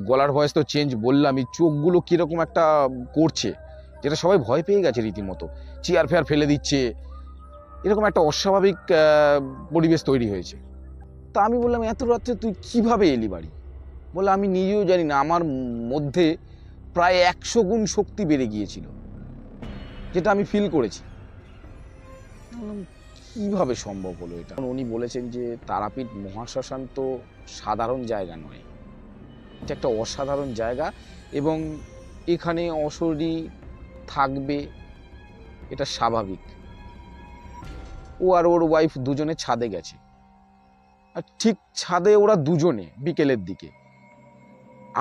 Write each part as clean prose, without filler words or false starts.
গলার ভয়েস তো চেঞ্জ বললামই, চোখগুলো কীরকম একটা করছে, যেটা সবাই ভয় পেয়ে গেছে রীতিমতো, চেয়ার ফেয়ার ফেলে দিচ্ছে, এরকম একটা অস্বাভাবিক পরিবেশ তৈরি হয়েছে। তা আমি বললাম, এত রাত্রে তুই কিভাবে এলি বাড়ি? বলে, আমি নিজেও জানি না, আমার মধ্যে প্রায় 100 গুণ শক্তি বেড়ে গিয়েছিল, যেটা আমি ফিল করেছি। কিভাবে সম্ভব হলো এটা? উনি বলেছেন যে তারাপীঠ মহাশ্মশান তো সাধারণ জায়গা নয়, এটা একটা অসাধারণ জায়গা, এবং এখানে অশরীরী থাকবে, এটা স্বাভাবিক। ও আর ওর ওয়াইফ দুজনে ছাদে গেছে, আর ঠিক ছাদে ওরা দুজনে বিকেলের দিকে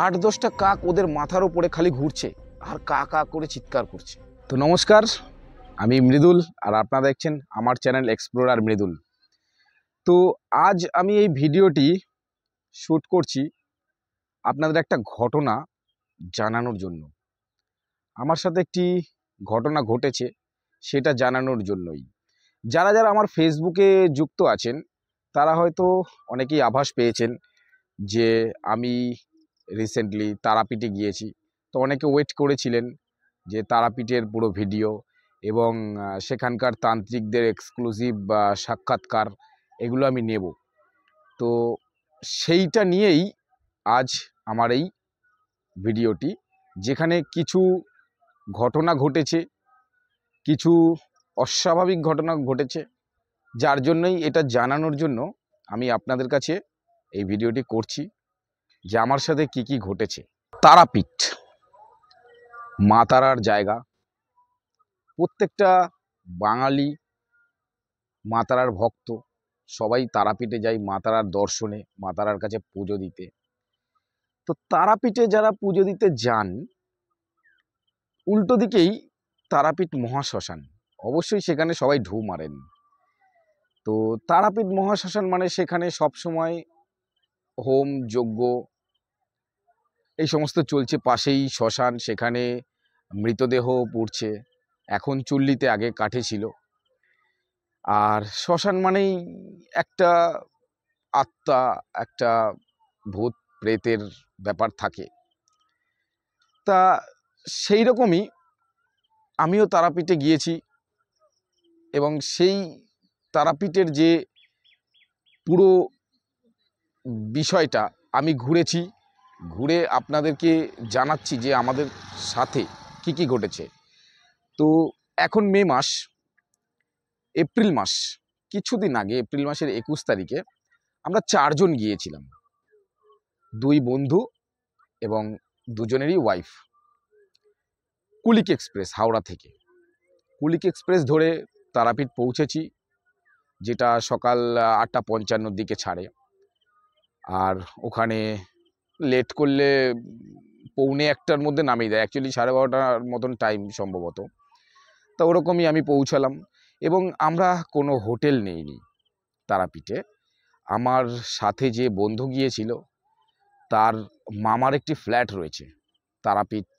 8-10টা কাক ওদের মাথার ওপরে খালি ঘুরছে আর কা কা করে চিৎকার করছে। তো নমস্কার, আমি মৃদুল, আর আপনারা দেখছেন আমার চ্যানেল এক্সপ্লোরার মৃদুল। তো আজ আমি এই ভিডিওটি শ্যুট করছি আপনাদের একটা ঘটনা জানানোর জন্য। আমার সাথে একটি ঘটনা ঘটেছে, সেটা জানানোর জন্যই। যারা যারা আমার ফেসবুকে যুক্ত আছেন তারা হয়তো অনেকেই আভাস পেয়েছেন যে আমি রিসেন্টলি তারাপীঠে গিয়েছি। তো অনেকে ওয়েট করেছিলেন যে তারাপীঠের পুরো ভিডিও এবং সেখানকার তান্ত্রিকদের এক্সক্লুসিভ সাক্ষাৎকার, এগুলো আমি নেব। তো সেইটা নিয়েই আজ আমার এই ভিডিওটি, যেখানে কিছু ঘটনা ঘটেছে, কিছু অস্বাভাবিক ঘটনা ঘটেছে, যার জন্যই এটা জানানোর জন্য আমি আপনাদের কাছে এই ভিডিওটি করছি যে আমার সাথে কি কি ঘটেছে। তারাপীঠ মা তারার জায়গা, প্রত্যেকটা বাঙালি মা তারার ভক্ত, সবাই তারাপীঠে যায় মা তারার দর্শনে, মা তারার কাছে পুজো দিতে। তো তারাপীঠে যারা পুজো দিতে যান, উল্টো দিকেই তারাপীঠ মহাশ্মশান, অবশ্যই সেখানে সবাই ঢু মারেন। তো তারাপীঠ মহাশ্মশান মানে সেখানে সবসময় হোম যজ্ঞ এই সমস্ত চলছে, পাশেই শ্মশান, সেখানে মৃতদেহ পুড়ছে, এখন চুল্লিতে, আগে কাঠে ছিল। আর শ্মশান মানেই একটা আত্মা, একটা ভূত প্রেতের ব্যাপার থাকে। তা সেই রকমই আমিও তারাপীঠে গিয়েছি, এবং সেই তারাপীঠের যে পুরো বিষয়টা আমি ঘুরেছি, ঘুরে আপনাদেরকে জানাচ্ছি যে আমাদের সাথে কি কি ঘটেছে। তো এখন মে মাস, এপ্রিল মাস, কিছুদিন আগে এপ্রিল মাসের 21 তারিখে আমরা 4 জন গিয়েছিলাম, 2 বন্ধু এবং দুজনেরই ওয়াইফ। কুলিক এক্সপ্রেস, হাওড়া থেকে কুলিক এক্সপ্রেস ধরে তারাপীঠ পৌঁছেছি, যেটা সকাল 8:55 দিকে ছাড়ে। আর ওখানে লেট করলে 1:45-র মধ্যে নামিয়ে দেয়, অ্যাকচুয়ালি 12:30টার মতন টাইম সম্ভবত। তা ওরকমই আমি পৌঁছালাম, এবং আমরা কোনো হোটেল নেইনি তারাপীঠে। আমার সাথে যে বন্ধু গিয়েছিল তার মামার একটি ফ্ল্যাট রয়েছে তারাপীঠ,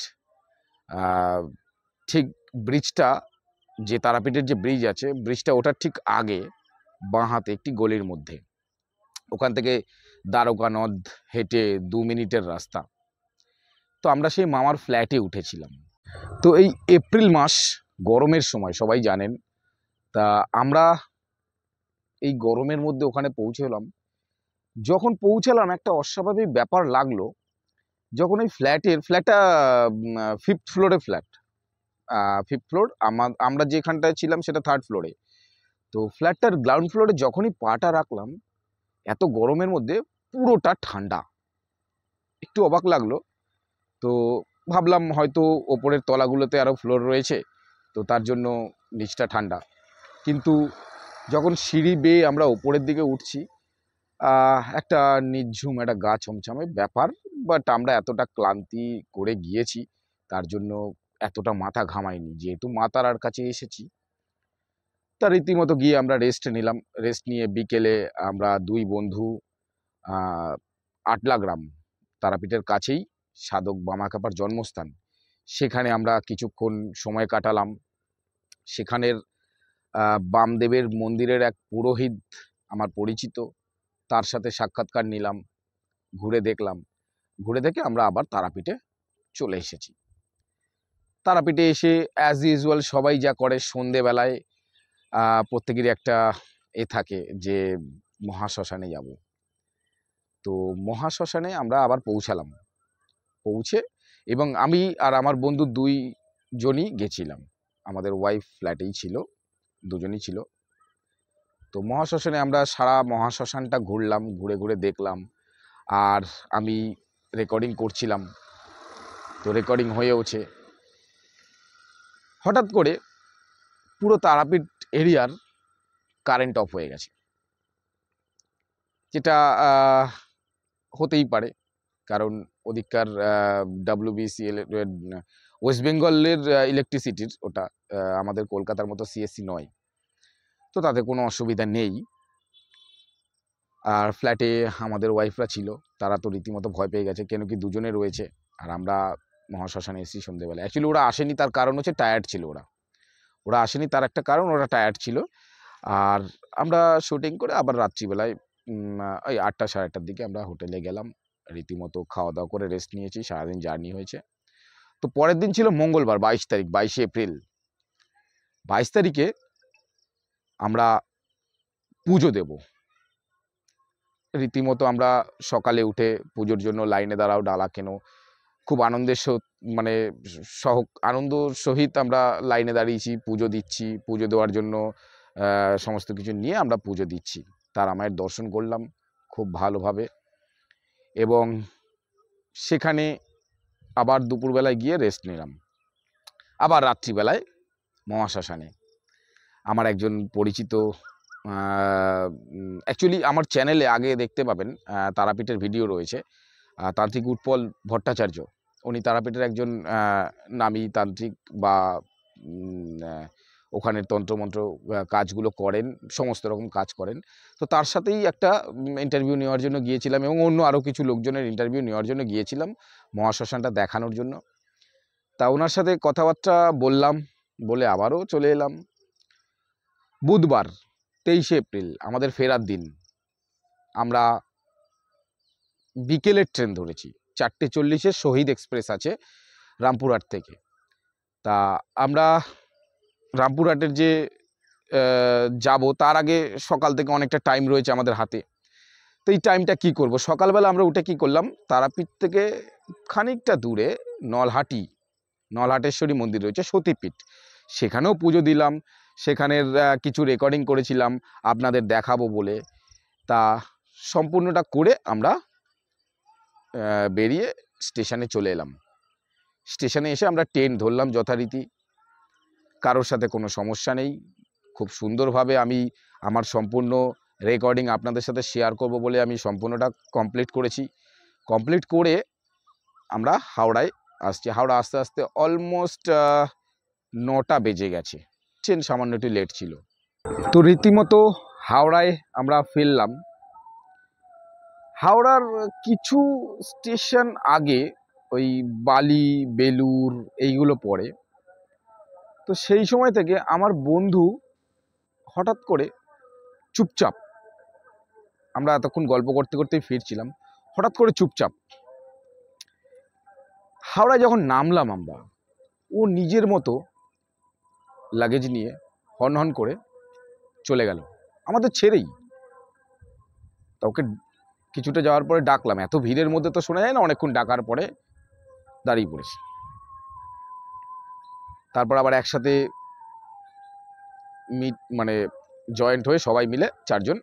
ঠিক ব্রিজটা, যে তারাপীঠের যে ব্রিজ আছে, ব্রিজটা ওটার ঠিক আগে বাঁ হাতে একটি গলির মধ্যে। ওখান থেকে দ্বারকা নদ হেঁটে 2 মিনিটের রাস্তা। তো আমরা সেই মামার ফ্ল্যাটে উঠেছিলাম। তো এই এপ্রিল মাস, গরমের সময়, সবাই জানেন। তা আমরা এই গরমের মধ্যে ওখানে পৌঁছলাম। যখন পৌঁছালাম একটা অস্বাভাবিক ব্যাপার লাগলো, যখন ওই ফ্ল্যাটটা 5th ফ্লোরে ফ্ল্যাট, 5th ফ্লোর, আমরা যেখানটায় ছিলাম সেটা 3rd ফ্লোরে। তো ফ্ল্যাটটার গ্রাউন্ড ফ্লোরে যখনই পাটা রাখলাম, এত গরমের মধ্যে পুরোটা ঠান্ডা, একটু অবাক লাগলো। তো ভাবলাম হয়তো ওপরের তলাগুলোতে আরও ফ্লোর রয়েছে, তো তার জন্য নিচটা ঠান্ডা। কিন্তু যখন সিঁড়ি বেয়ে আমরা ওপরের দিকে উঠছি, একটা নিঝুম, একটা গা ছমছমে ব্যাপার। বাট আমরা এতটা ক্লান্তি করে গিয়েছি, তার জন্য এতটা মাথা ঘামাইনি, যেহেতু মা তারার কাছে এসেছি। তার রীতিমতো গিয়ে আমরা রেস্ট নিলাম। রেস্ট নিয়ে বিকেলে আমরা 2 বন্ধু আটলা গ্রাম, তারাপীঠের কাছেই সাধক বামাক্ষ্যাপার জন্মস্থান, সেখানে আমরা কিছুক্ষণ সময় কাটালাম। সেখানের বামদেবের মন্দিরের এক পুরোহিত আমার পরিচিত, তার সাথে সাক্ষাৎকার নিলাম, ঘুরে দেখলাম। ঘুরে দেখে আমরা আবার তারাপীঠে চলে এসেছি। তারাপীঠে এসে অ্যাজ ইউজুয়াল সবাই যা করে সন্ধেবেলায় প্রত্যেকেরই একটা থাকে যে মহাশ্মশানে যাব। তো মহাশ্মশানে আমরা আবার পৌঁছালাম। পৌঁছে এবং আমি আর আমার বন্ধু 2 জনই গেছিলাম। আমাদের ওয়াইফ ফ্ল্যাটেই ছিল, 2 জনই ছিল। তো মহাশ্মশানে আমরা সারা মহাশ্মশানটা ঘুরলাম, ঘুরে ঘুরে দেখলাম। আর আমি রেকর্ডিং করছিলাম, তো রেকর্ডিং হয়েওছে। হঠাৎ করে পুরো তারাপীঠ এরিয়ার কারেন্ট অফ হয়ে গেছে, যেটা হতেই পারে, কারণ ওদিককার WBCL ওয়েস্ট বেঙ্গলের ইলেকট্রিসিটির ওটা, আমাদের কলকাতার মতো CSC নয়, তো তাতে কোনো অসুবিধা নেই। আর ফ্ল্যাটে আমাদের ওয়াইফরা ছিল, তারা তো রীতিমতো ভয় পেয়ে গেছে, কেন কি 2 জনে রয়েছে আর আমরা মহাশ্মশানে এসেছি সন্ধ্যেবেলা। অ্যাকচুয়ালি ওরা আসেনি, তার কারণ হচ্ছে টায়ার্ড ছিল। ওরা আসেনি তার একটা কারণ, ওরা টায়ার্ড ছিল। আর আমরা শুটিং করে আবার রাত্রিবেলায় ওই 8টা সাড়ে 8টার দিকে আমরা হোটেলে গেলাম, রীতিমতো খাওয়া দাওয়া করে রেস্ট নিয়েছি, সারাদিন জার্নি হয়েছে। তো পরের দিন ছিল মঙ্গলবার, 22 তারিখ, 22শে এপ্রিল। 22 তারিখে আমরা পুজো দেব। রীতিমতো আমরা সকালে উঠে পুজোর জন্য লাইনে দাঁড়াও, ডালা কেনো, খুব আনন্দের মানে আনন্দ সহিত আমরা লাইনে দাঁড়িয়েছি, পুজো দিচ্ছি। পুজো দেওয়ার জন্য সমস্ত কিছু নিয়ে আমরা পুজো দিচ্ছি। তারা মায়ের দর্শন করলাম খুব ভালোভাবে, এবং সেখানে আবার দুপুরবেলায় গিয়ে রেস্ট নিলাম। আবার রাত্রিবেলায় মহাশ্মশানে আমার একজন পরিচিত, অ্যাকচুয়ালি আমার চ্যানেলে আগে দেখতে পাবেন, তারাপীঠের ভিডিও রয়েছে। তান্ত্রিক উৎপল ভট্টাচার্য, উনি তারাপীঠের একজন নামী তান্ত্রিক, বা ওখানের তন্ত্রমন্ত্র কাজগুলো করেন, সমস্ত রকম কাজ করেন। তো তার সাথেই একটা ইন্টারভিউ নেওয়ার জন্য গিয়েছিলাম, এবং অন্য আরও কিছু লোকজনের ইন্টারভিউ নেওয়ার জন্য গিয়েছিলাম মহাশ্মশানটা দেখানোর জন্য। তা ওনার সাথে কথাবার্তা বললাম, বলে আবারও চলে এলাম। বুধবার 23শে এপ্রিল আমাদের ফেরার দিন। আমরা বিকেলের ট্রেন ধরেছি, 4:40-এর শহীদ এক্সপ্রেস আছে রামপুরহাট থেকে। তা আমরা রামপুরহাটের যে যাব, তার আগে সকাল থেকে অনেকটা টাইম রয়েছে আমাদের হাতে। তো এই টাইমটা কি করব? সকালবেলা আমরা উঠে কি করলাম, তারাপীঠ থেকে খানিকটা দূরে নলহাটেশ্বরী মন্দির রয়েছে, সতীপীঠ, সেখানেও পুজো দিলাম। সেখানের কিছু রেকর্ডিং করেছিলাম আপনাদের দেখাবো বলে। তা সম্পূর্ণটা করে আমরা বেরিয়ে স্টেশনে চলে এলাম। স্টেশনে এসে আমরা ট্রেন ধরলাম যথারীতি, কারোর সাথে কোনো সমস্যা নেই। খুব সুন্দরভাবে আমি আমার সম্পূর্ণ রেকর্ডিং আপনাদের সাথে শেয়ার করব বলে আমি সম্পূর্ণটা কমপ্লিট করেছি। কমপ্লিট করে আমরা হাওড়ায় আসছি। হাওড়া আস্তে আস্তে অলমোস্ট 9টা বেজে গেছে, ট্রেন সামান্য একটু লেট ছিল। তো রীতিমতো হাওড়ায় আমরা ফিরলাম। হাওড়ার কিছু স্টেশন আগে ওই বালি, বেলুর এইগুলো পড়ে। তো সেই সময় থেকে আমার বন্ধু হঠাৎ করে চুপচাপ, আমরা এতক্ষণ গল্প করতে করতেই ফিরছিলাম, হঠাৎ করে চুপচাপ। হাওড়ায় যখন নামলাম আমরা, ও নিজের মতো লাগেজ নিয়ে হন হন করে চলে গেল আমাদের ছেড়েই। তা ওকে কিছুটা যাওয়ার পরে ডাকলাম, এত ভিড়ের মধ্যে তো শোনা যায় না, অনেকক্ষণ ডাকার পরে দাঁড়িয়ে পড়েছি। তারপর আবার একসাথে মানে জয়েন্ট হয়ে সবাই মিলে 4 জন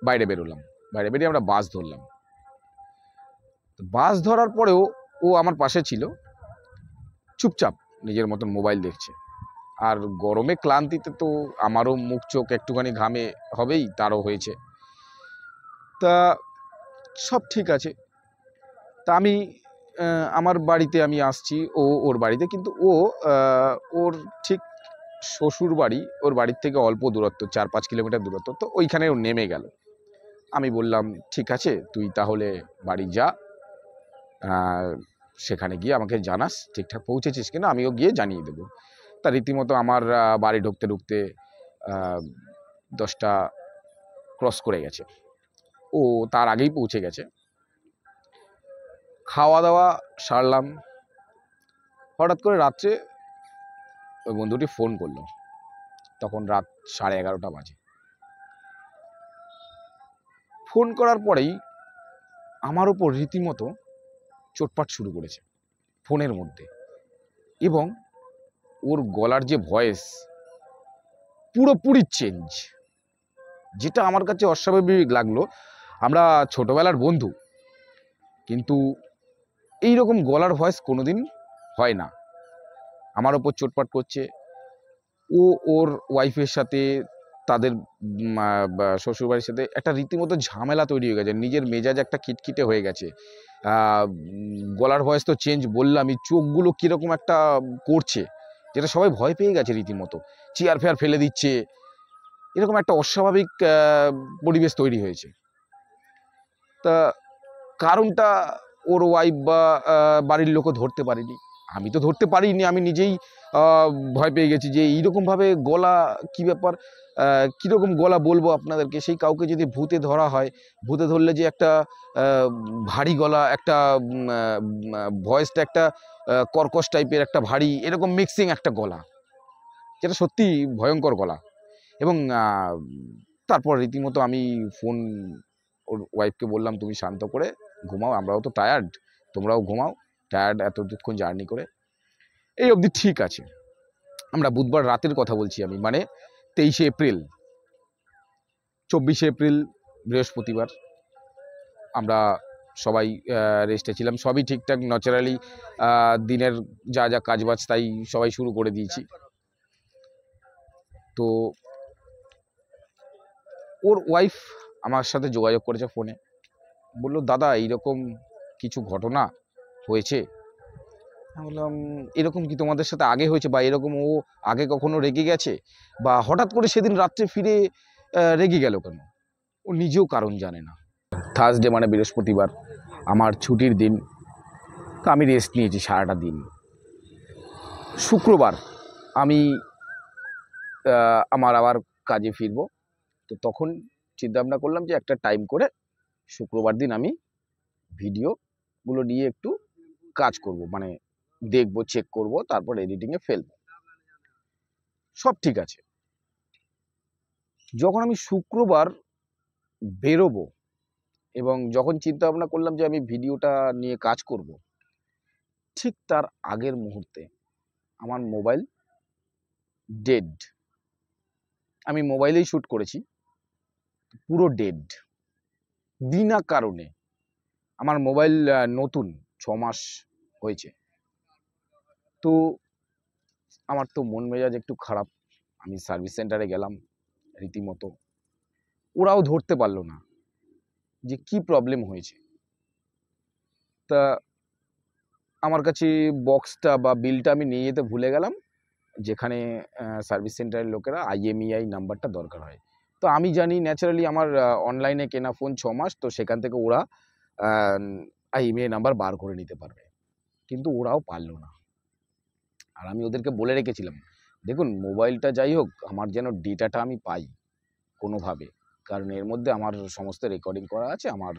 বাইরে বেরোলাম। বাইরে বেরিয়ে আমরা বাস ধরলাম। বাস ধরার পরেও ও আমার পাশে ছিল, চুপচাপ নিজের মতন মোবাইল দেখছে। আর গরমে ক্লান্তিতে তো আমারও মুখ চোখ একটুখানি ঘামে হবেই, তারও হয়েছে। তা সব ঠিক আছে। তা আমি আমার বাড়িতে আমি আসছি, ও ওর বাড়িতে, কিন্তু ও ওর ঠিক শ্বশুর বাড়ি ওর বাড়ির থেকে অল্প দূরত্ব, 4-5 কিলোমিটার দূরত্ব। তো ওইখানে ও নেমে গেল। আমি বললাম, ঠিক আছে তুই তাহলে বাড়ি যা, সেখানে গিয়ে আমাকে জানাস ঠিকঠাক পৌঁছেছিস কিনা, আমিও গিয়ে জানিয়ে দেবো। তা রীতিমতো আমার বাড়ি ঢুকতে ঢুকতে 10টা ক্রস করে গেছে, ও তার আগেই পৌঁছে গেছে। খাওয়া দাওয়া সারলাম, হঠাৎ করে রাত্রে ওই বন্ধুটি ফোন করলো। তখন রাত 11:30 বাজে। ফোন করার পরেই আমার ওপর রীতিমতো চোটপাট শুরু করেছে ফোনের মধ্যে, এবং ওর গলার যে ভয়েস পুরোপুরি চেঞ্জ, যেটা আমার কাছে অস্বাভাবিক লাগলো। আমরা ছোটবেলার বন্ধু, কিন্তু এইরকম গলার ভয়েস কোনোদিন হয় না। আমার ওপর চোটপাট করছে। ও ওর ওয়াইফের সাথে, তাদের শ্বশুরবাড়ির সাথে একটা রীতিমতো ঝামেলা তৈরি হয়ে গেছে, নিজের মেজাজ একটা খিটখিটে হয়ে গেছে। গলার ভয়েস তো চেঞ্জ বললামই, চোখগুলো কীরকম একটা করছে, যেটা সবাই ভয় পেয়ে গেছে রীতিমতো, চেয়ার ফেয়ার ফেলে দিচ্ছে, এরকম একটা অস্বাভাবিক পরিবেশ তৈরি হয়েছে। তা কারণটা ওর ওয়াইফ বা বাড়ির লোকও ধরতে পারেনি, আমি তো ধরতে পারিনি, আমি নিজেই ভয় পেয়ে গেছি যে এইরকমভাবে গলা, কি ব্যাপার, কীরকম গলা বলবো আপনাদেরকে। সেই কাউকে যদি ভূতে ধরা হয়, ভূতে ধরলে যে একটা ভারী গলা, একটা ভয়েসটা একটা কর্কশ টাইপের, একটা ভারী এরকম মিক্সিং একটা গলা, যেটা সত্যি ভয়ঙ্কর গলা। এবং তারপর রীতিমতো আমি ফোন ওর ওয়াইফকে বললাম, তুমি শান্ত করে ঘুমাও, আমরাও তো টায়ার্ড, তোমরাও ঘুমাও, টায়ার্ড এতক্ষণ জার্নি করে। এই অবধি ঠিক আছে। আমরা বুধবার রাতের কথা বলছি আমি, মানে 23শে এপ্রিল, 24শে এপ্রিল বৃহস্পতিবার। আমরা সবাই রেস্টে ছিলাম, সবই ঠিকঠাক ন্যাচারালি, দিনের যা যা কাজবাজ তাই সবাই শুরু করে দিয়েছি। তো ওর ওয়াইফ আমার সাথে যোগাযোগ করেছে ফোনে, বললো, দাদা এইরকম কিছু ঘটনা হয়েছে। আমি বললাম, এরকম কি তোমাদের সাথে আগে হয়েছে, বা এরকম ও আগে কখনো রেগে গেছে, বা হঠাৎ করে সেদিন রাত্রে ফিরে রেগে গেল কেন? ও নিজেও কারণ জানে না। থার্সডে মানে বৃহস্পতিবার, আমার ছুটির দিন, তো আমি রেস্ট নিয়েছি সারাটা দিন। শুক্রবার আমি আমার আবার কাজে ফিরবো। তো তখন চিন্তা ভাবনা করলাম যে একটা টাইম করে শুক্রবার দিন আমি ভিডিওগুলো নিয়ে একটু কাজ করব, মানে দেখবো, চেক করব, তারপর এডিটিংয়ে ফেলবো। সব ঠিক আছে। যখন আমি শুক্রবার বেরোবো এবং যখন চিন্তা ভাবনা করলাম যে আমি ভিডিওটা নিয়ে কাজ করব, ঠিক তার আগের মুহূর্তে আমার মোবাইল ডেড। আমি মোবাইলেই শ্যুট করেছি, পুরো ডেড, বিনা কারণে। আমার মোবাইল নতুন, 6 মাস হয়েছে। তো আমার তো মন মেজাজ একটু খারাপ। আমি সার্ভিস সেন্টারে গেলাম রীতিমতো, ওরাও ধরতে পারলো না যে কি প্রবলেম হয়েছে। তা আমার কাছে বক্সটা বা বিলটা আমি নিয়ে যেতে ভুলে গেলাম, যেখানে সার্ভিস সেন্টারের লোকেরা IMEI নাম্বারটা দরকার হয়। তো আমি জানি ন্যাচারালি আমার অনলাইনে কেনা ফোন 6 মাস, তো সেখান থেকে ওরা IMEI নাম্বার বার করে নিতে পারবে, কিন্তু ওরাও পারলো না। আর আমি ওদেরকে বলে রেখেছিলাম, দেখুন মোবাইলটা যাই হোক, আমার যেন ডেটাটা আমি পাই কোনোভাবে, কারণ এর মধ্যে আমার সমস্ত রেকর্ডিং করা আছে, আমার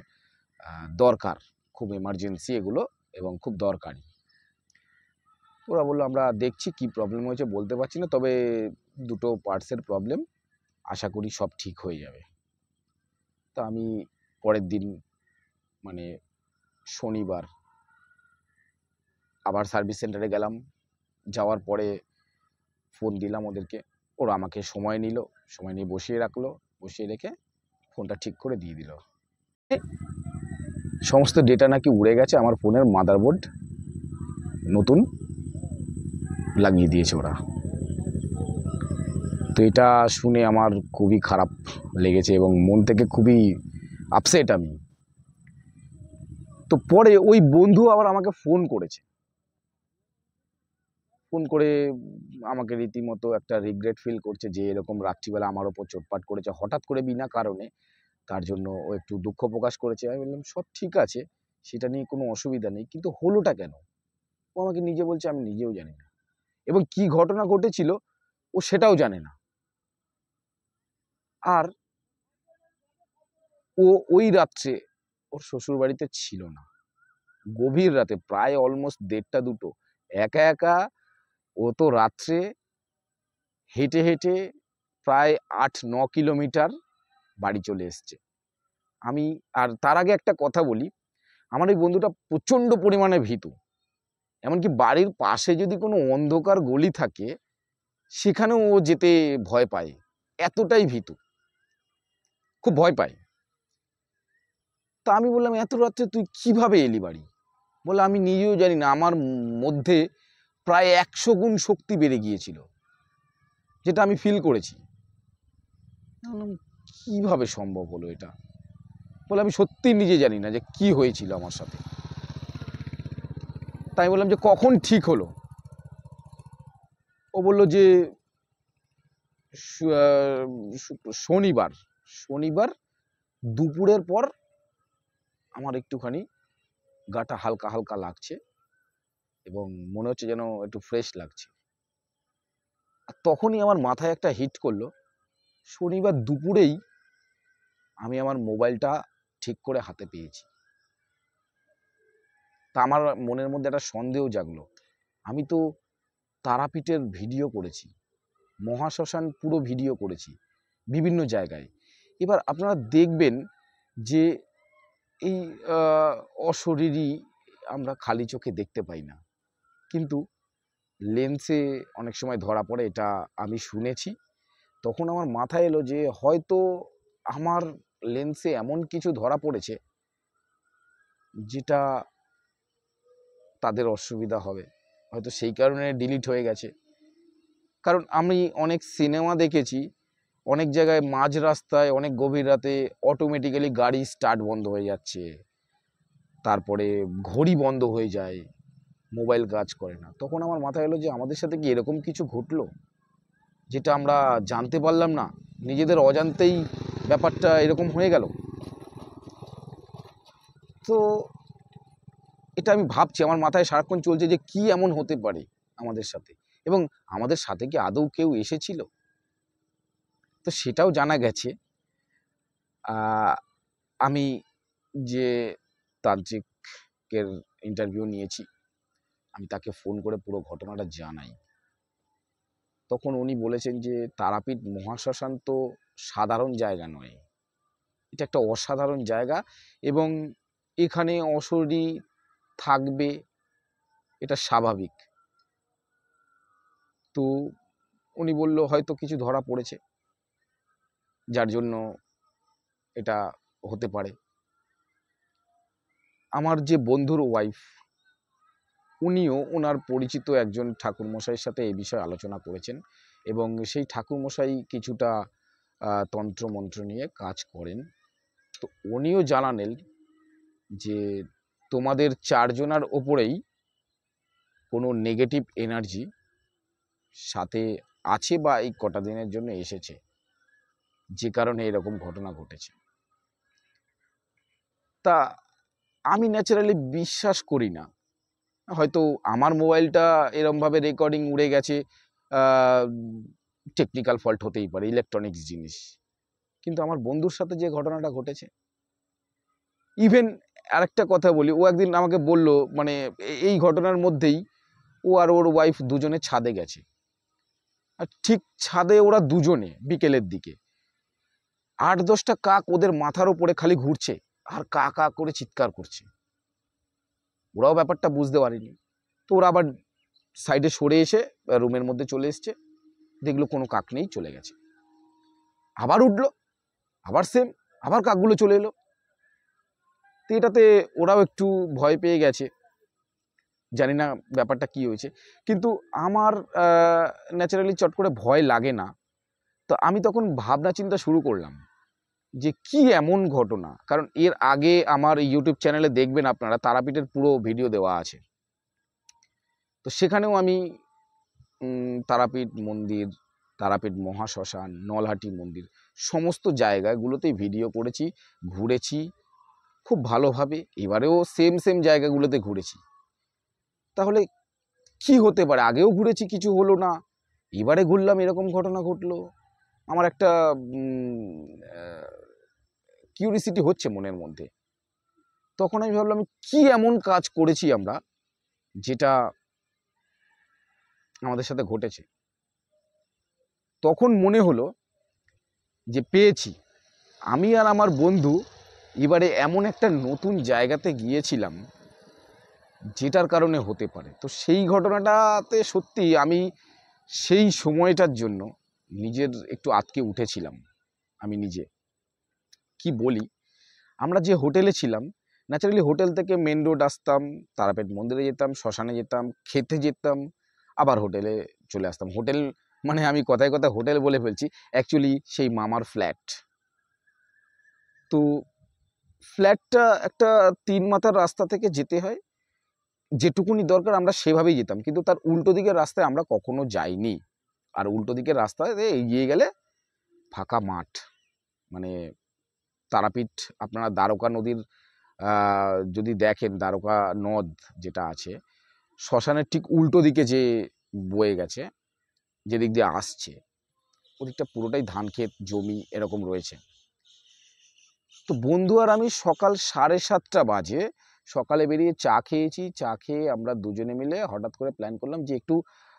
দরকার, খুব এমার্জেন্সি এগুলো এবং খুব দরকারি। ওরা বললো, আমরা দেখছি কি প্রবলেম হয়েছে বলতে পারছি না, তবে দুটো পার্টসের প্রবলেম, আশা করি সব ঠিক হয়ে যাবে। তা আমি পরের দিন মানে শনিবার আবার সার্ভিস সেন্টারে গেলাম। যাওয়ার পরে ফোন দিলাম ওদেরকে, ওরা আমাকে সময় নিল, সময় নিয়ে বসিয়ে রাখলো, বসিয়ে রেখে ফোনটা ঠিক করে দিয়ে দিল। সমস্ত ডেটা নাকি উড়ে গেছে, আমার ফোনের মাদারবোর্ড নতুন লাগিয়ে দিয়েছে ওরা। তো এটা শুনে আমার খুবই খারাপ লেগেছে এবং মন থেকে খুবই আপসেট আমি। তো পরে ওই বন্ধু আবার আমাকে ফোন করেছে, ফোন করে আমাকে রীতিমতো একটা রিগ্রেট ফিল করছে যে এরকম রাত্রিবেলা আমার ওপর চোটপাট করেছে হঠাৎ করে বিনা কারণে, তার জন্য ও একটু দুঃখ প্রকাশ করেছে। আমি বললাম, সব ঠিক আছে, সেটা নিয়ে কোনো অসুবিধা নেই, কিন্তু হলোটা কেন? ও আমাকে নিজে বলছে, আমি নিজেও জানি না, এবং কি ঘটনা ঘটেছিল ও সেটাও জানে না। আর ও ওই রাত্রে ওর শ্বশুর বাড়িতে ছিল না, গভীর রাতে প্রায় অলমোস্ট 1:30-2, একা একা ও তো রাত্রে হেঁটে হেঁটে প্রায় 8-9 কিলোমিটার বাড়ি চলে এসছে। আমি আর তার আগে একটা কথা বলি, আমার এই বন্ধুটা প্রচণ্ড পরিমাণে ভীতু। এমনকি বাড়ির পাশে যদি কোনো অন্ধকার গলি থাকে সেখানেও ও যেতে ভয় পায়, এতটাই ভীতু, খুব ভয় পায়। তা আমি বললাম, এত রাত্রে তুই কিভাবে এলি বাড়ি? বলে, আমি নিজেও জানি না, আমার মধ্যে প্রায় 100 গুণ শক্তি বেড়ে গিয়েছিল, যেটা আমি ফিল করেছি। বললাম, কিভাবে সম্ভব হলো এটা? বলে, আমি সত্যি নিজে জানি না যে কি হয়েছিল আমার সাথে। তাই বললাম যে কখন ঠিক হলো? ও বলল যে শনিবার শনিবার দুপুরের পর আমার একটুখানি গাটা হালকা হালকা লাগছে এবং মনে হচ্ছে যেন একটু ফ্রেশ লাগছে। আর তখনই আমার মাথায় একটা হিট করলো, শনিবার দুপুরেই আমি আমার মোবাইলটা ঠিক করে হাতে পেয়েছি। তা আমার মনের মধ্যে একটা সন্দেহ জাগলো, আমি তো তারাপীঠের ভিডিও করেছি, মহাশ্মশান পুরো ভিডিও করেছি বিভিন্ন জায়গায়। এবার আপনারা দেখবেন যে এই অশরীরী আমরা খালি চোখে দেখতে পাই না, কিন্তু লেন্সে অনেক সময় ধরা পড়ে, এটা আমি শুনেছি। তখন আমার মাথায় এলো যে হয়তো আমার লেন্সে এমন কিছু ধরা পড়েছে যেটা তাদের অসুবিধা হবে, হয়তো সেই কারণে ডিলিট হয়ে গেছে। কারণ আমি অনেক সিনেমা দেখেছি, অনেক জায়গায় মাঝ রাস্তায় অনেক গভীর রাতে অটোমেটিক্যালি গাড়ি স্টার্ট বন্ধ হয়ে যাচ্ছে, তারপরে ঘড়ি বন্ধ হয়ে যায়, মোবাইল কাজ করে না। তখন আমার মাথায় এলো যে আমাদের সাথে কি এরকম কিছু ঘটলো যেটা আমরা জানতে পারলাম না, নিজেদের অজান্তেই ব্যাপারটা এরকম হয়ে গেল। তো এটা আমি ভাবছি, আমার মাথায় সারাক্ষণ চলছে যে কি এমন হতে পারে আমাদের সাথে, এবং আমাদের সাথে কি আদৌ কেউ এসেছিল? তো সেটাও জানা গেছে। আমি যে তান্ত্রিকের ইন্টারভিউ নিয়েছি, আমি তাকে ফোন করে পুরো ঘটনাটা জানাই। তখন উনি বলেছেন যে তারাপীঠ মহাশ্মশান তো সাধারণ জায়গা নয়, এটা একটা অসাধারণ জায়গা, এবং এখানে অশরীরী থাকবে, এটা স্বাভাবিক। তো উনি বলল হয়তো কিছু ধরা পড়েছে, যার জন্য এটা হতে পারে। আমার যে বন্ধুর ওয়াইফ, উনিও ওনার পরিচিত একজন ঠাকুরমশাইয়ের সাথে এই বিষয়ে আলোচনা করেছেন, এবং সেই ঠাকুরমশাই কিছুটা তন্ত্রমন্ত্র নিয়ে কাজ করেন। তো উনিও জানালেন যে তোমাদের 4 জনার ওপরেই কোনো নেগেটিভ এনার্জি সাথে আছে বা এই কটা দিনের জন্য এসেছে, যে কারণে এরকম ঘটনা ঘটেছে। তা আমি ন্যাচারালি বিশ্বাস করি না, হয়তো আমার মোবাইলটা এরমভাবে রেকর্ডিং উড়ে গেছে, টেকনিক্যাল ফল্ট হতেই পারে, ইলেকট্রনিক্স জিনিস। কিন্তু আমার বন্ধুর সাথে যে ঘটনাটা ঘটেছে, ইভেন আরেকটা কথা বলি, ও একদিন আমাকে বলল, মানে এই ঘটনার মধ্যেই ও আর ওর ওয়াইফ দুজনে ছাদে গেছে, আর ঠিক ছাদে ওরা দুজনে বিকেলের দিকে 8-10টা কাক ওদের মাথার ওপরে খালি ঘুরছে আর কা কা করে চিৎকার করছে। ওরাও ব্যাপারটা বুঝতে পারেনি। তো ওরা আবার সাইডে সরে এসে রুমের মধ্যে চলে এসছে, দেখলো কোনো কাক নেই, চলে গেছে। আবার উঠলো, আবার সেম, আবার কাকগুলো চলে এলো। তো এটাতে ওরাও একটু ভয় পেয়ে গেছে, জানি না ব্যাপারটা কি হয়েছে। কিন্তু আমার ন্যাচারালি চট করে ভয় লাগে না। তো আমি তখন ভাবনা চিন্তা শুরু করলাম যে কি এমন ঘটনা, কারণ এর আগে আমার ইউটিউব চ্যানেলে দেখবেন আপনারা, তারাপীঠের পুরো ভিডিও দেওয়া আছে। তো সেখানেও আমি তারাপীঠ মন্দির, তারাপীঠ মহাশ্মশান, নলহাটি মন্দির, সমস্ত জায়গাগুলোতেই ভিডিও করেছি, ঘুরেছি খুব ভালোভাবে। এবারেও সেম জায়গাগুলোতে ঘুরেছি। তাহলে কি হতে পারে? আগেও ঘুরেছি, কিছু হলো না, এবারে ঘুরলাম এরকম ঘটনা ঘটলো। আমার একটা কিউরিসিটি হচ্ছে মনের মধ্যে। তখন আমি ভাবলাম কি এমন কাজ করেছি আমরা যেটা আমাদের সাথে ঘটেছে। তখন মনে হলো যে পেয়েছি। আমি আর আমার বন্ধু এবারে এমন একটা নতুন জায়গাতে গিয়েছিলাম যেটার কারণে হতে পারে। তো সেই ঘটনাটাতে সত্যি আমি সেই সময়টার জন্য নিজের একটু আঁতকে উঠেছিলাম। আমি নিজে কি বলি, আমরা যে হোটেলে ছিলাম, ন্যাচারালি হোটেল থেকে মেন রোড আসতাম, তারাপীঠ মন্দিরে যেতাম, শ্মশানে যেতাম, খেতে যেতাম, আবার হোটেলে চলে আসতাম। হোটেল মানে আমি কথায় কথায় হোটেল বলে ফেলছি, অ্যাকচুয়ালি সেই মামার ফ্ল্যাট। তো ফ্ল্যাটটা একটা 3 মাথার রাস্তা থেকে যেতে হয়, যেটুকুনি দরকার আমরা সেভাবেই যেতাম, কিন্তু তার উল্টো দিকের রাস্তায় আমরা কখনো যাইনি। আর উল্টো দিকের রাস্তায় এগিয়ে গেলে ফাঁকা মাঠ, মানে তারাপীঠ আপনারা দ্বারকা নদীর যদি দেখেন, দ্বারকা নদ যেটা আছে শ্মশানের ঠিক উল্টো দিকে যে বয়ে গেছে, যেদিক দিয়ে আসছে ওদিকটা পুরোটাই ধান ক্ষেত, জমি এরকম রয়েছে। তো বন্ধু আর আমি সকাল 7:30 বাজে সকালে বেরিয়ে চা খেয়েছি। চা খেয়ে আমরা দুজনে মিলে হঠাৎ করে প্ল্যান করলাম যে একটু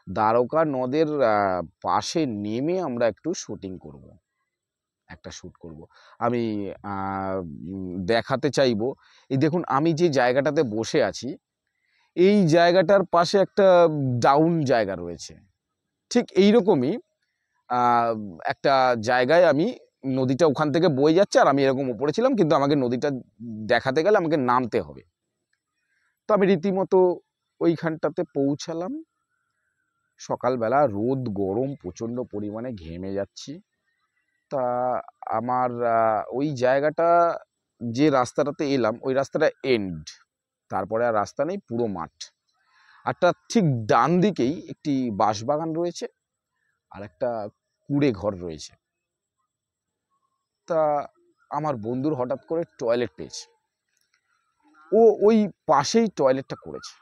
দ্বারকা নদের পাশে নেমে আমরা একটু শুটিং করব, একটা শ্যুট করব। আমি দেখাতে চাইবো, এই দেখুন আমি যে জায়গাটাতে বসে আছি এই জায়গাটার পাশে একটা ডাউন জায়গা রয়েছে। ঠিক এইরকমই একটা জায়গায় আমি, নদীটা ওখান থেকে বয়ে যাচ্ছে আর আমি এরকম উপরে ছিলাম, কিন্তু আমাকে নদীটা দেখাতে গেলে আমাকে নামতে হবে। তো আমি রীতিমতো ওইখানটাতে পৌঁছালাম। সকালবেলা রোদ গরম, প্রচণ্ড পরিমাণে ঘেমে যাচ্ছি। তা আমার ওই জায়গাটা, যে রাস্তাটাতে এলাম ওই রাস্তাটা এন্ড, তারপরে আর রাস্তা নেই, পুরো মাঠ। আর তার ঠিক ডান দিকেই একটি বাঁশবাগান রয়েছে আর একটা কুঁড়ে ঘর রয়েছে। তা আমার বন্ধুর হঠাৎ করে টয়লেট পেয়েছে, ও ওই পাশেই টয়লেটটা করেছে,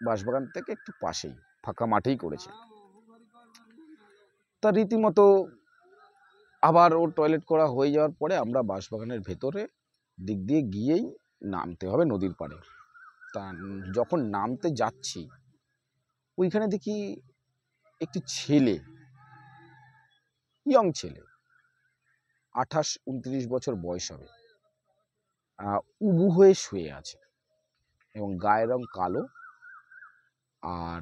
বাঁশবাগান থেকে একটু পাশেই ফাঁকা মাঠেই করেছে। তা রীতিমতো আবার ওর টয়লেট করা হয়ে যাওয়ার পরে আমরা বাঁশবাগানের ভেতরে দিক দিয়ে গিয়েই নামতে হবে নদীর পাড়ে। তা যখন নামতে যাচ্ছি ওইখানে দেখি একটি ছেলে, ইয়ং ছেলে, 28-29 বছর বয়স হবে, উবু হয়ে শুয়ে আছে এবং গায়ের রং কালো, আর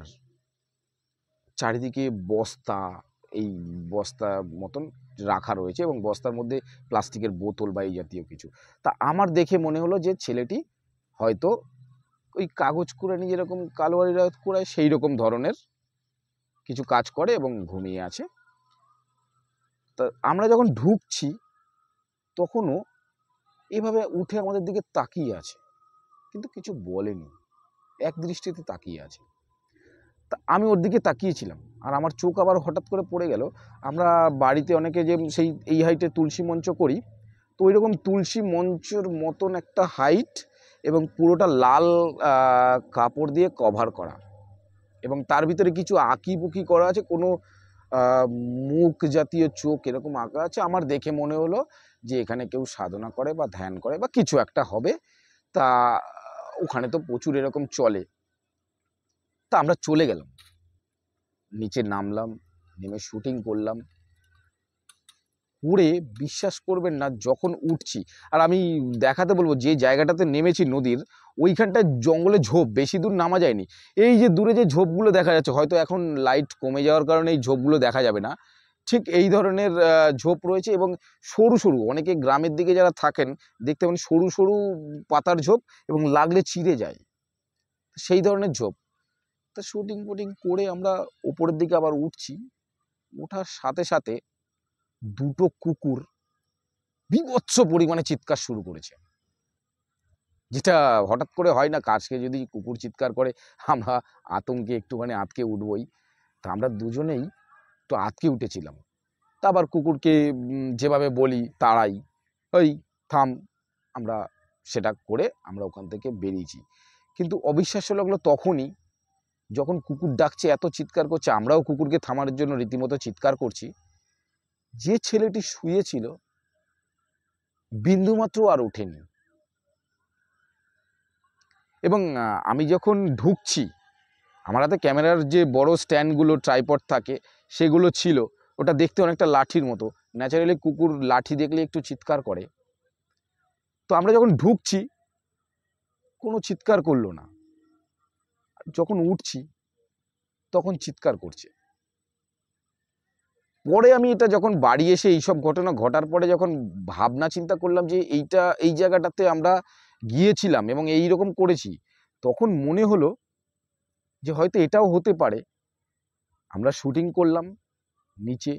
চারিদিকে বস্তা, এই বস্তা মতন রাখা রয়েছে এবং বস্তার মধ্যে প্লাস্টিকের বোতল বা এই জাতীয় কিছু। তা আমার দেখে মনে হলো যে ছেলেটি হয়তো ওই কাগজ কুড়ানি যেরকম কালোয়ারিরা কুড়ায় সেই রকম ধরনের কিছু কাজ করে এবং ঘুমিয়ে আছে। তা আমরা যখন ঢুকছি তখনও এভাবে উঠে আমাদের দিকে তাকিয়ে আছে, কিন্তু কিছু বলেনি, এক দৃষ্টিতে তাকিয়ে আছে। তা আমি ওর দিকে তাকিয়েছিলাম আর আমার চোখ আবার হঠাৎ করে পড়ে গেল, আমরা বাড়িতে অনেকে যে সেই এই হাইটে তুলসী মঞ্চ করি, তো ওই রকম তুলসী মঞ্চের মতন একটা হাইট এবং পুরোটা লাল কাপড় দিয়ে কভার করা, এবং তার ভিতরে কিছু আঁকিবুকি করা আছে, কোনো মুখ জাতীয় চোখ এরকম আঁকা আছে। আমার দেখে মনে হলো যে এখানে কেউ সাধনা করে বা ধ্যান করে বা কিছু একটা হবে। তা ওখানে তো প্রচুর এরকম চলে। তা আমরা চলে গেলাম, নিচে নামলাম, নেমে শুটিং করলাম। করে বিশ্বাস করবেন না, যখন উঠছি, আর আমি দেখাতে বলবো যে জায়গাটাতে নেমেছি নদীর ওইখানটায় জঙ্গলে ঝোপ, বেশি দূর নামা যায়নি। এই যে দূরে যে ঝোপগুলো দেখা যাচ্ছে, হয়তো এখন লাইট কমে যাওয়ার কারণে এই ঝোপগুলো দেখা যাবে না, ঠিক এই ধরনের ঝোপ রয়েছে এবং সরু সরু, অনেকে গ্রামের দিকে যারা থাকেন দেখতে পাবেন সরু সরু পাতার ঝোপ এবং লাগলে চিড়ে যায়, সেই ধরনের ঝোপ। তা শুটিং ফুটিং করে আমরা উপরের দিকে আবার উঠছি, ওঠার সাথে সাথে দুটো কুকুর বীভৎস পরিমাণে চিৎকার শুরু করেছে, যেটা হঠাৎ করে হয় না, কাছকে যদি কুকুর চিৎকার করে আমরা আতঙ্কে একটুখানি আঁতকে উঠবই। তা আমরা দুজনেই তো আঁতকে উঠেছিলাম। তা আবার কুকুরকে যেভাবে বলি তাড়াই, ওই থাম, আমরা সেটা করে আমরা ওখান থেকে বেরিয়েছি। কিন্তু অবিশ্বাস্য লাগলো তখনই, যখন কুকুর ডাকছে, এত চিৎকার করছে, আমরাও কুকুরকে থামানোর জন্য রীতিমতো চিৎকার করছি। যে ছেলেটি শুয়েছিল বিন্দুমাত্র আর ওঠেনি। এবং আমি যখন ঢুকছি, আমার হাতে ক্যামেরার যে বড় স্ট্যান্ডগুলো ট্রাইপড থাকে সেগুলো ছিল, ওটা দেখতে অনেকটা লাঠির মতো। ন্যাচারালি কুকুর লাঠি দেখলে একটু চিৎকার করে। তো আমরা যখন ঢুকছি কোনো চিৎকার করলো না, যখন উঠছি তখন চিৎকার করছে। পরে আমি এটা যখন বাড়ি এসে এইসব ঘটনা ঘটার পরে যখন ভাবনা চিন্তা করলাম যে এই জায়গাটাতে আমরা গিয়েছিলাম এবং এই রকম করেছি, তখন মনে হলো যে হয়তো এটাও হতে পারে। আমরা শুটিং করলাম নিচে,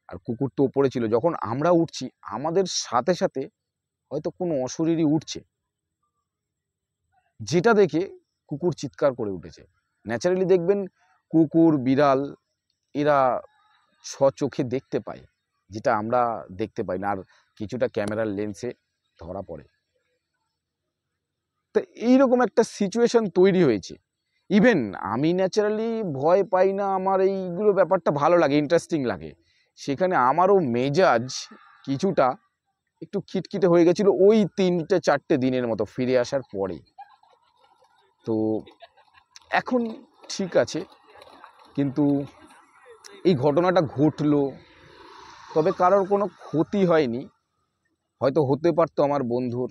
আর কুকুর তো ওপরে ছিল। যখন আমরা উঠছি আমাদের সাথে সাথে হয়তো কোনো অশরীরী উঠছে, যেটা দেখে কুকুর চিৎকার করে উঠেছে। ন্যাচারালি দেখবেন কুকুর, বিড়াল এরা স্বচোখে দেখতে পায়, যেটা আমরা দেখতে পাই না, আর কিছুটা ক্যামেরার লেন্সে ধরা পড়ে। তো এইরকম একটা সিচুয়েশন তৈরি হয়েছে। ইভেন আমি ন্যাচারালি ভয় পাই না, আমার এইগুলো ব্যাপারটা ভালো লাগে, ইন্টারেস্টিং লাগে। সেখানে আমারও মেজাজ কিছুটা একটু খিটখিটে হয়ে গেছিল ওই 3-4 দিনের মতো ফিরে আসার পরে। তো এখন ঠিক আছে, কিন্তু এই ঘটনাটা ঘটলো, তবে কারোর কোনো ক্ষতি হয়নি। হয়তো হতে পারতো আমার বন্ধুর,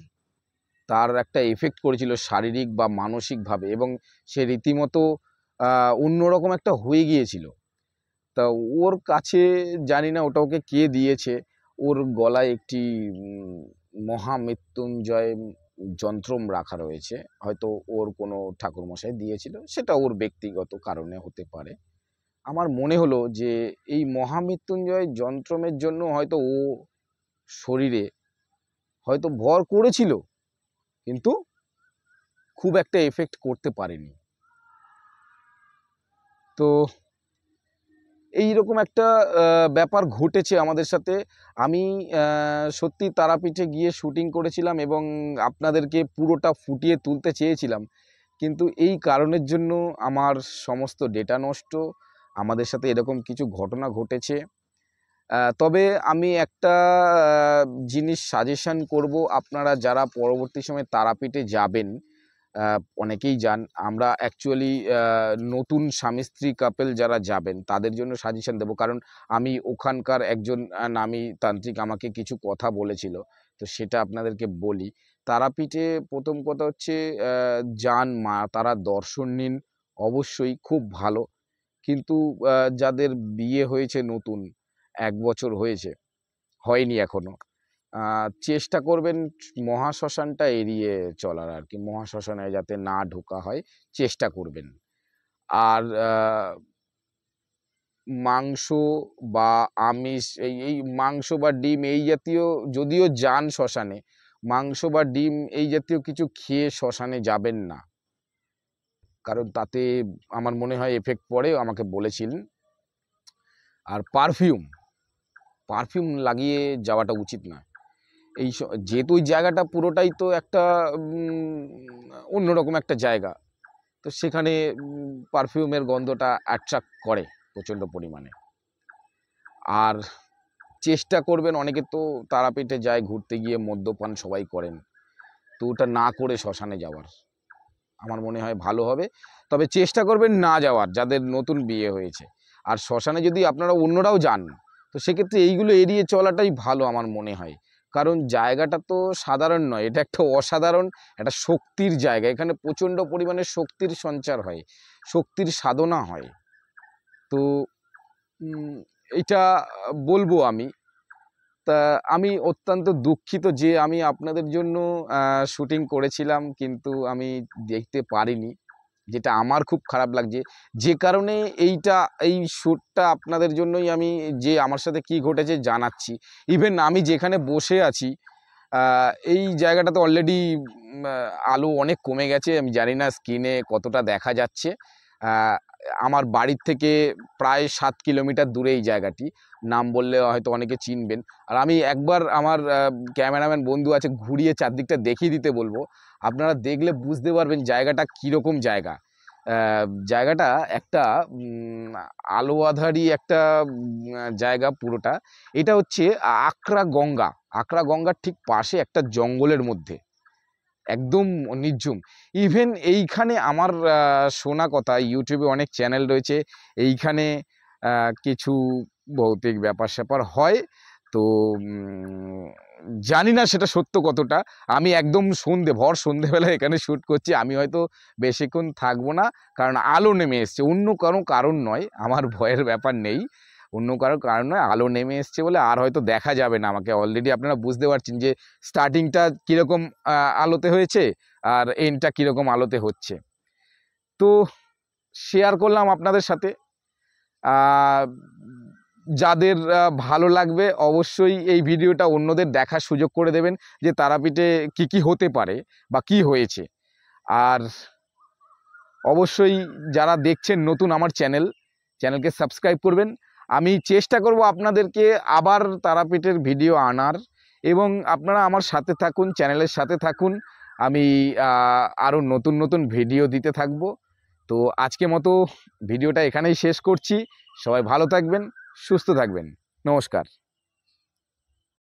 তার একটা এফেক্ট করেছিল শারীরিক বা মানসিকভাবে, এবং সে রীতিমতো অন্যরকম একটা হয়ে গিয়েছিল। তা ওর কাছে জানি না ওটা ওকে কে দিয়েছে, ওর গলায় একটি মহামৃত্যুঞ্জয় যন্ত্রম রাখা রয়েছে, হয়তো ওর কোনো ঠাকুরমশাই দিয়েছিল, সেটা ওর ব্যক্তিগত কারণে হতে পারে। আমার মনে হলো যে এই মহামৃত্যুঞ্জয় যন্ত্রমের জন্য হয়তো ও শরীরে হয়তো ভর করেছিল, কিন্তু খুব একটা এফেক্ট করতে পারেনি। তো এইরকম একটা ব্যাপার ঘটেছে আমাদের সাথে। আমি সত্যি তারাপীঠে গিয়ে শুটিং করেছিলাম এবং আপনাদেরকে পুরোটা ফুটিয়ে তুলতে চেয়েছিলাম, কিন্তু এই কারণের জন্য আমার সমস্ত ডেটা নষ্ট। আমাদের সাথে এরকম কিছু ঘটনা ঘটেছে। তবে আমি একটা জিনিস সাজেশন করব, আপনারা যারা পরবর্তী সময়ে তারাপীঠে যাবেন, অনেকেই যান, আমরা অ্যাকচুয়ালি নতুন স্বামী স্ত্রী কাপল যারা যাবেন তাদের জন্য সাজেশন দেব। কারণ আমি ওখানকার একজন নামী তান্ত্রিক আমাকে কিছু কথা বলেছিল, তো সেটা আপনাদেরকে বলি। তারাপীঠে প্রথম কথা হচ্ছে যান, মা তারা দর্শন নিন, অবশ্যই খুব ভালো। কিন্তু যাদের বিয়ে হয়েছে নতুন, 1 বছর হয়েছে, হয়নি এখনো, চেষ্টা করবেন মহাশ্মশানটা এড়িয়ে চলার আর কি, মহাশ্মশানে যাতে না ঢোকা হয় চেষ্টা করবেন। আর মাংস বা আমিষ, এই মাংস বা ডিম এই জাতীয়, যদিও যান শ্মশানে, মাংস বা ডিম এই জাতীয় কিছু খেয়ে শ্মশানে যাবেন না, কারণ তাতে আমার মনে হয় এফেক্ট পড়ে, আমাকে বলেছিলেন। আর পারফিউম লাগিয়ে যাওয়াটা উচিত না। যেহেতু ওই জায়গাটা পুরোটাই তো একটা অন্যরকম একটা জায়গা, তো সেখানে পারফিউমের গন্ধটা অ্যাট্রাক্ট করে প্রচণ্ড পরিমাণে। আর চেষ্টা করবেন, অনেকে তো তারাপীঠে যায় ঘুরতে গিয়ে মদ্যপান সবাই করেন, তো ওটা না করে শ্মশানে যাওয়ার আমার মনে হয় ভালো হবে। তবে চেষ্টা করবেন না যাওয়ার যাদের নতুন বিয়ে হয়েছে। আর শ্মশানে যদি আপনারা অন্যরাও যান, তো সেক্ষেত্রে এইগুলো এড়িয়ে চলাটাই ভালো আমার মনে হয়। কারণ জায়গাটা তো সাধারণ নয়, এটা একটা অসাধারণ একটা শক্তির জায়গা। এখানে প্রচণ্ড পরিমাণে শক্তির সঞ্চার হয়, শক্তির সাধনা হয়। তো এটা বলবো আমি। তা আমি অত্যন্ত দুঃখিত যে আমি আপনাদের জন্য শুটিং করেছিলাম, কিন্তু আমি দেখতে পারিনি, যেটা আমার খুব খারাপ লাগছে। যে কারণে এই শ্যুটটা আপনাদের জন্যই আমি, যে আমার সাথে কি ঘটেছে জানাচ্ছি। ইভেন আমি যেখানে বসে আছি এই জায়গাটাতে অলরেডি আলো অনেক কমে গেছে, আমি জানি না স্ক্রিনে কতটা দেখা যাচ্ছে। আমার বাড়ির থেকে প্রায় 7 কিলোমিটার দূরে এই জায়গাটি, নাম বললে হয়তো অনেকে চিনবেন। আর আমি একবার আমার ক্যামেরাম্যান বন্ধু আছে, ঘুরিয়ে চারদিকটা দেখিয়ে দিতে বলবো, আপনারা দেখলে বুঝতে পারবেন জায়গাটা কীরকম জায়গা। জায়গাটা একটা আলো আঁধারি একটা জায়গা পুরোটা। এটা হচ্ছে আকরা গঙ্গার ঠিক পাশে একটা জঙ্গলের মধ্যে। একদম নির্ঝুম। ইভেন এইখানে আমার শোনা কথা, ইউটিউবে অনেক চ্যানেল রয়েছে, এইখানে কিছু ভৌতিক ব্যাপার-স্যাপার হয়। তো জানি না সেটা সত্য কতটা। আমি একদম ভর সন্ধেবেলায় এখানে শ্যুট করছি। আমি হয়তো বেশিক্ষণ থাকবো না, কারণ আলো নেমে এসছে। অন্য কোনো কারণ নয়, আমার ভয়ের ব্যাপার নেই। অন্য কারো কারণ নয়, আলো নেমে এসছে বলে আর হয়তো দেখা যাবে না আমাকে। অলরেডি আপনারা বুঝতে পারছেন যে স্টার্টিংটা কীরকম আলোতে হয়েছে আর এন্ডটা কীরকম আলোতে হচ্ছে। তো শেয়ার করলাম আপনাদের সাথে। যাদের ভালো লাগবে অবশ্যই এই ভিডিওটা অন্যদের দেখার সুযোগ করে দেবেন, যে তারাপীঠে কি কি হতে পারে বা কি হয়েছে। আর অবশ্যই যারা দেখছেন নতুন আমার চ্যানেলকে সাবস্ক্রাইব করবেন। আমি চেষ্টা করব আপনাদেরকে আবার তারাপীঠের ভিডিও আনার, এবং আপনারা আমার সাথে থাকুন, চ্যানেলের সাথে থাকুন। আমি আরও নতুন নতুন ভিডিও দিতে থাকব। তো আজকে মতো ভিডিওটা এখানেই শেষ করছি। সবাই ভালো থাকবেন, সুস্থ থাকবেন। নমস্কার।